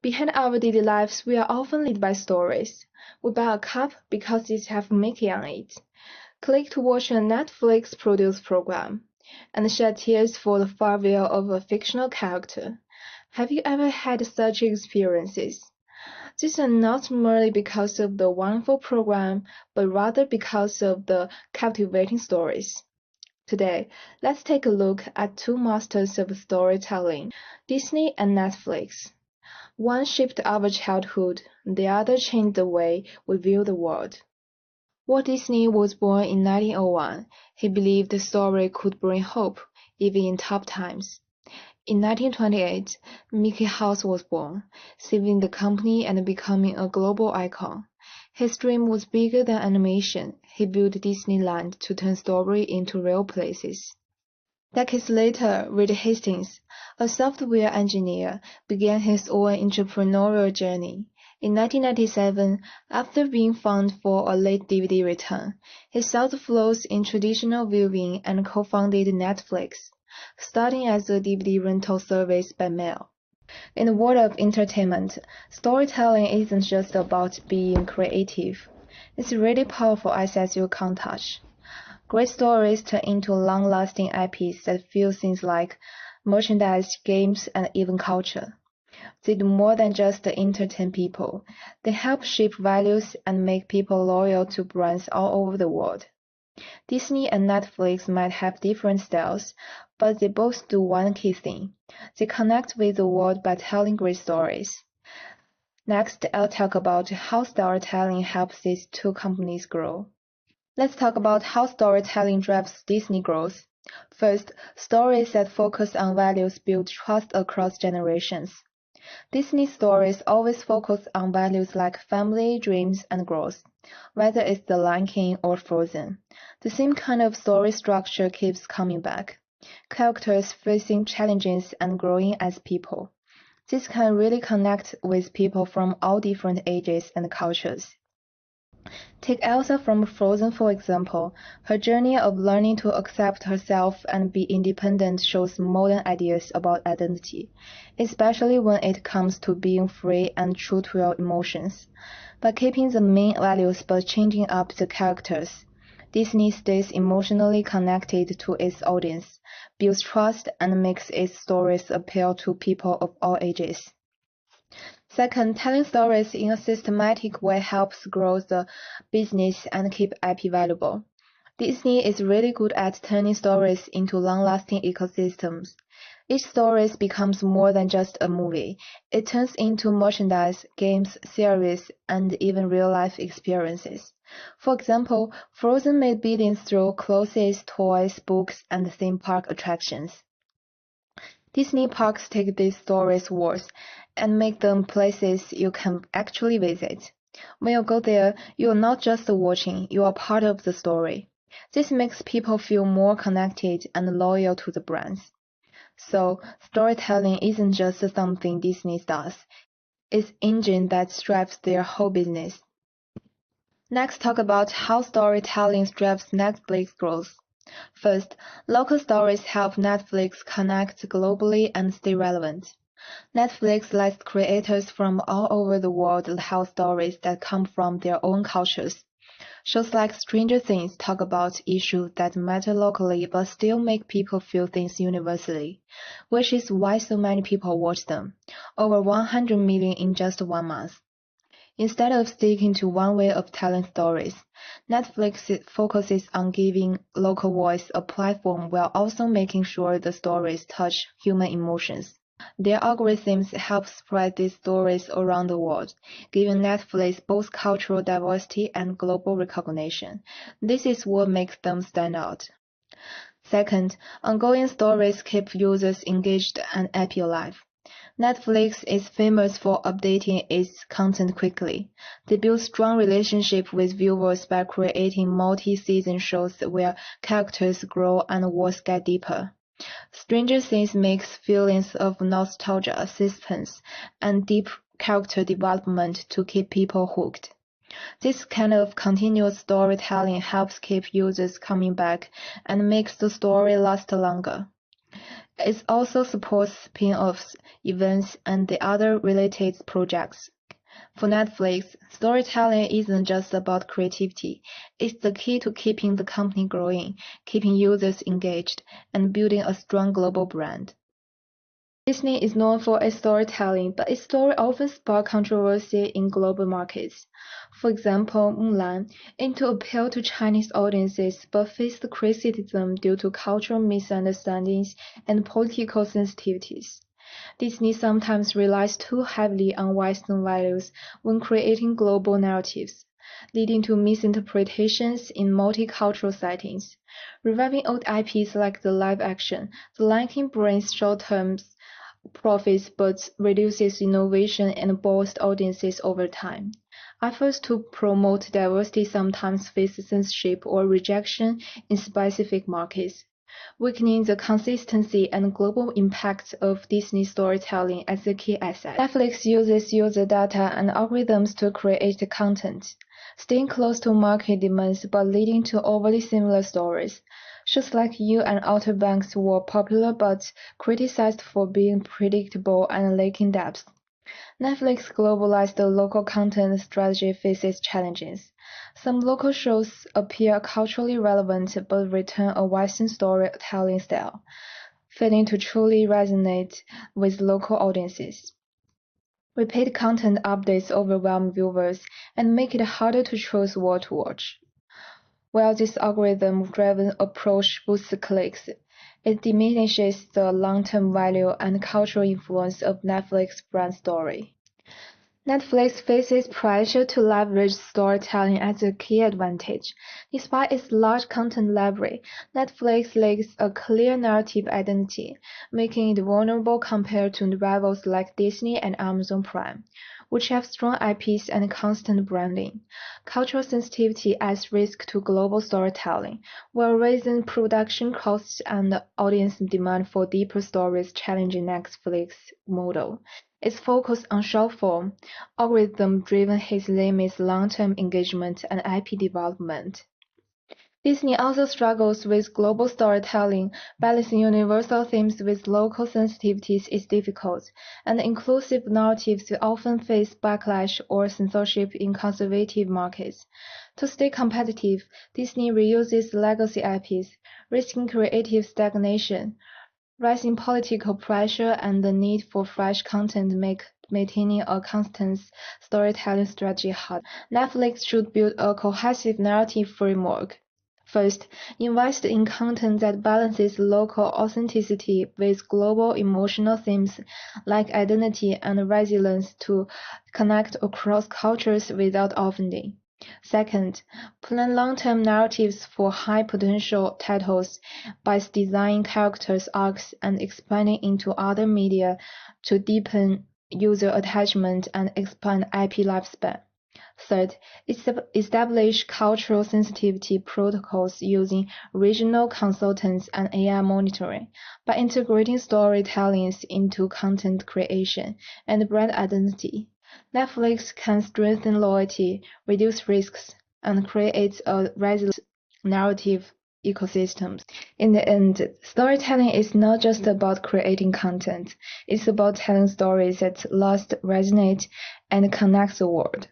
Behind our daily lives, we are often led by stories. We buy a cup because it has Mickey on it, click to watch a Netflix-produced program, and shed tears for the farewell of a fictional character. Have you ever had such experiences? These are not merely because of the wonderful program, but rather because of the captivating stories. Today, let's take a look at two masters of storytelling, Disney and Netflix. One shaped our childhood, the other changed the way we view the world. Walt Disney was born in 1901. He believed the story could bring hope, even in tough times. In 1928, Mickey Mouse was born, saving the company and becoming a global icon. His dream was bigger than animation. He built Disneyland to turn story into real places. Decades later, Reed Hastings, a software engineer, began his own entrepreneurial journey. In 1997, after being fined for a late DVD return, he saw the flaws in traditional viewing and co-founded Netflix, starting as a DVD rental service by mail. In the world of entertainment, storytelling isn't just about being creative. It's really powerful assets you can't touch. Great stories turn into long-lasting IPs that fuel things like merchandise, games, and even culture. They do more than just entertain people. They help shape values and make people loyal to brands all over the world. Disney and Netflix might have different styles, but they both do one key thing. They connect with the world by telling great stories. Next, I'll talk about how storytelling helps these two companies grow. Let's talk about how storytelling drives Disney growth. First, stories that focus on values build trust across generations. Disney stories always focus on values like family, dreams, and growth, whether it's The Lion King or Frozen. The same kind of story structure keeps coming back. Characters facing challenges and growing as people. This can really connect with people from all different ages and cultures. Take Elsa from Frozen for example. Her journey of learning to accept herself and be independent shows modern ideas about identity, especially when it comes to being free and true to your emotions. By keeping the main values but changing up the characters, Disney stays emotionally connected to its audience, builds trust, and makes its stories appeal to people of all ages. Second, telling stories in a systematic way helps grow the business and keep IP valuable. Disney is really good at turning stories into long-lasting ecosystems. Each story becomes more than just a movie. It turns into merchandise, games, series, and even real-life experiences. For example, Frozen made billions through clothes, toys, books, and theme park attractions. Disney parks take these stories' words and make them places you can actually visit. When you go there, you are not just watching, you are part of the story. This makes people feel more connected and loyal to the brands. So, storytelling isn't just something Disney does. It's engine that drives their whole business. Next, talk about how storytelling drives Netflix growth. First, local stories help Netflix connect globally and stay relevant. Netflix lets creators from all over the world tell stories that come from their own cultures. Shows like Stranger Things talk about issues that matter locally but still make people feel things universally, which is why so many people watch them, over 100 million in just 1 month. Instead of sticking to one way of telling stories, Netflix focuses on giving local voice a platform while also making sure the stories touch human emotions. Their algorithms help spread these stories around the world, giving Netflix both cultural diversity and global recognition. This is what makes them stand out. Second, ongoing stories keep users engaged and IP alive. Netflix is famous for updating its content quickly. They build strong relationships with viewers by creating multi-season shows where characters grow and worlds get deeper. Stranger Things makes feelings of nostalgia, suspense, and deep character development to keep people hooked. This kind of continuous storytelling helps keep users coming back and makes the story last longer. It also supports spin-offs, events, and the other related projects. For Netflix, storytelling isn't just about creativity. It's the key to keeping the company growing, keeping users engaged, and building a strong global brand. Disney is known for its storytelling, but its story often spark controversy in global markets. For example, Mulan aimed to appeal to Chinese audiences but faced criticism due to cultural misunderstandings and political sensitivities. Disney sometimes relies too heavily on Western values when creating global narratives, leading to misinterpretations in multicultural settings. Reviving old IPs like the live action, The Lion King brings short-term profits but reduces innovation and bores audiences over time. Efforts to promote diversity sometimes face censorship or rejection in specific markets, weakening the consistency and global impact of Disney storytelling as a key asset. Netflix uses user data and algorithms to create content, staying close to market demands but leading to overly similar stories. Shows like You and Outer Banks were popular but criticized for being predictable and lacking depth. Netflix globalized local content strategy faces challenges. Some local shows appear culturally relevant but return a Western storytelling style, failing to truly resonate with local audiences. Repeat content updates overwhelm viewers and make it harder to choose what to watch. While this algorithm-driven approach boosts clicks, it diminishes the long-term value and cultural influence of Netflix's brand story. Netflix faces pressure to leverage storytelling as a key advantage. Despite its large content library, Netflix lacks a clear narrative identity, making it vulnerable compared to rivals like Disney and Amazon Prime, which have strong IPs and constant branding. Cultural sensitivity adds risk to global storytelling, while raising production costs and audience demand for deeper stories challenging Netflix's model. Its focus on short-form, algorithm-driven hits limits long-term engagement and IP development. Disney also struggles with global storytelling. Balancing universal themes with local sensitivities is difficult, and inclusive narratives often face backlash or censorship in conservative markets. To stay competitive, Disney reuses legacy IPs, risking creative stagnation. Rising political pressure and the need for fresh content make maintaining a constant storytelling strategy hard. Netflix should build a cohesive narrative framework. First, invest in content that balances local authenticity with global emotional themes like identity and resilience to connect across cultures without offending. Second, plan long-term narratives for high-potential titles by designing characters arcs and expanding into other media to deepen user attachment and expand IP lifespan. Third, establish cultural sensitivity protocols using regional consultants and AI monitoring. By integrating storytelling into content creation and brand identity, Netflix can strengthen loyalty, reduce risks, and create a resilient narrative ecosystem. In the end, storytelling is not just about creating content, it's about telling stories that last, resonate, and connect the world.